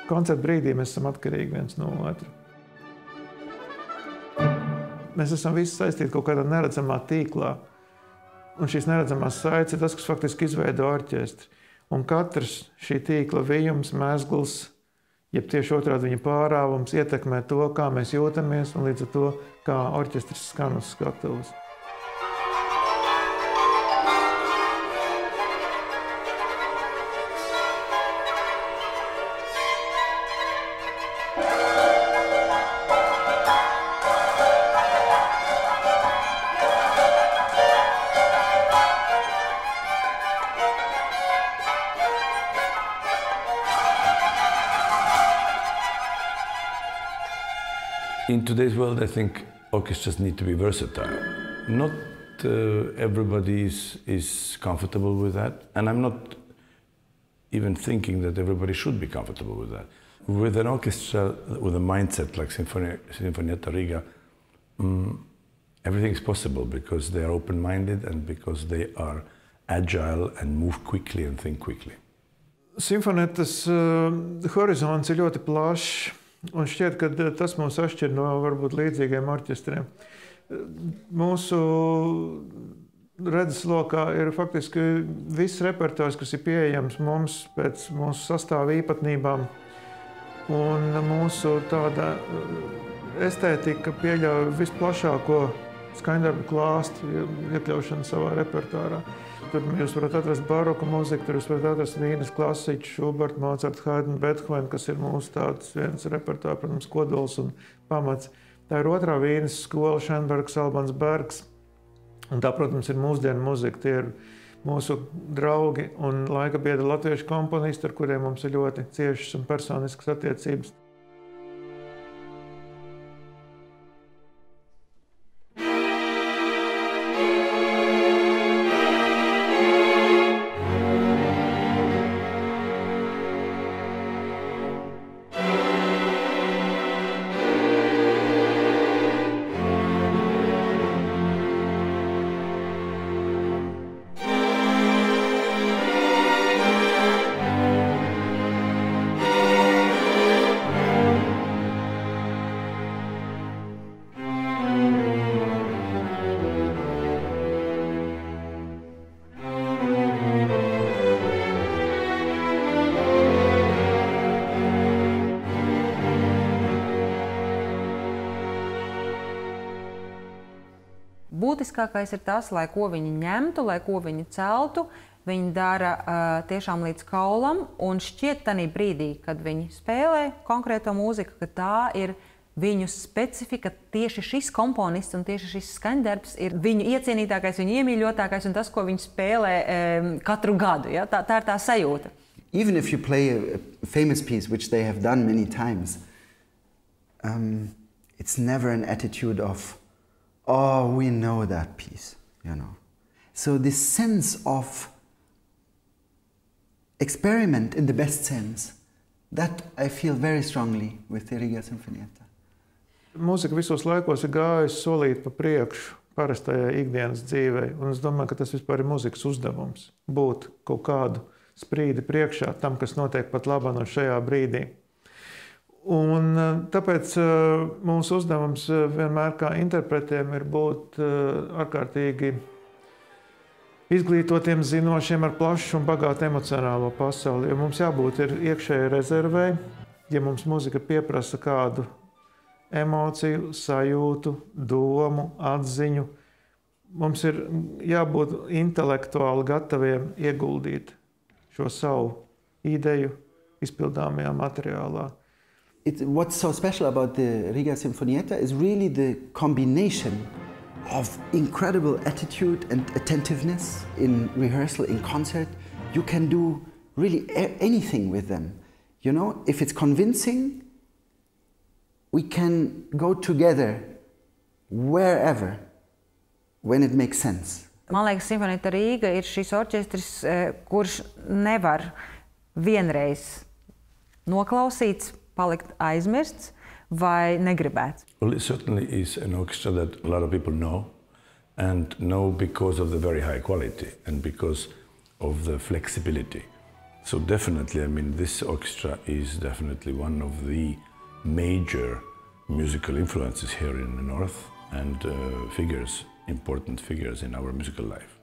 koncerta brīdī mēs esam atkarīgi viens no otra. Mēs esam visi saistīti kaut kādā neredzamā tīklā. Un šīs neredzamās saites ir tas, kas faktiski izveido orķestri. Un katrs šī tīkla vijums, mezgls, jeb tieši otrādi viņa pārāvums ietekmē to, kā mēs jūtamies un līdz ar to, kā orķestris skan uz skatuves. In today's world, I think orchestras need to be versatile. Not everybody is comfortable with that, and I'm not even thinking that everybody should be comfortable with that. With an orchestra with a mindset like Sinfonietta Riga, everything is possible because they are open-minded and because they are agile and move quickly and think quickly. Sinfoniettas horizonts ir ļoti plašs. Un šķiet, ka tas mūs atšķir no varbūt līdzīgiem orķestriem. Mūsu redzeslokā ir faktiski viss repertuārs, kas ir pieejams mums pēc mūsu sastāva īpatnībām. Un mūsu tāda estētika pieļauj visplašāko skaņdarbu klāstu iekļaušanu savā repertuārā. Tur jūs varat atrast baroka mūziku, tur jūs varat atrast Vīnes klasiķu, Šubertu, Mocartu, Haydnu, Bethovenu, kas ir mūsu tāds viens repertuārs, protams, kodols un pamats. Tā ir otrā Vīnes skola, Šenbergs, Albans Bergs. Un tā, protams, ir mūsdienu mūzika. Tie ir mūsu draugi un laika biedri latviešu komponisti, ar kuriem mums ir ļoti ciešas un personiskas attiecības. Būtiskākais ir tas, lai ko viņi ņemtu, lai ko viņi celtu, viņi dara tiešām līdz kaulam, un šķiet tanī brīdī, kad viņi spēlē konkrēto mūziku, ka tā ir viņu specifika, tieši šis komponists un tieši šis skaņdarbs ir viņu iecienītākais, viņu iemīļotākais un tas, ko viņi spēlē katru gadu. Ja? Tā ir tā sajūta. Even if you play a famous piece, which they have done many times, it's never an attitude of oh, we know that piece, you know. So this sense of experiment in the best sense, that I feel very strongly with the Riga Sinfonietta. Mūzika visos laikos ir gājusi solīt pa priekšu parastajai ikdienas dzīvei, un es domāju, ka tas vispār ir mūzikas uzdevums – būt kaut kādu sprīdi priekšā tam, kas notiek pat labāk no šajā brīdī. Un tāpēc mūsu uzdevums vienmēr kā interpretiem ir būt ārkārtīgi izglītotiem, zinošiem ar plašu un bagātu emocionālo pasauli. Jo mums jābūt iekšēji rezervei, ja mums mūzika pieprasa kādu emociju, sajūtu, domu, atziņu. Mums ir jābūt intelektuāli gataviem ieguldīt šo savu ideju izpildāmajā materiālā. What's so special about the Riga Sinfonietta is really the combination of incredible attitude and attentiveness in rehearsal, in concert. You can do really anything with them. You know, if it's convincing, we can go together wherever, when it makes sense. Man liekas, Sinfonietta Riga ir šis orķestris, kurš nevar vienreiz noklausīts, palikt aizmirsts vai negribēts? Well, it certainly is an orchestra that a lot of people know, and know because of the very high quality and because of the flexibility. So definitely, I mean, this orchestra is definitely one of the major musical influences here in the North and important figures in our musical life.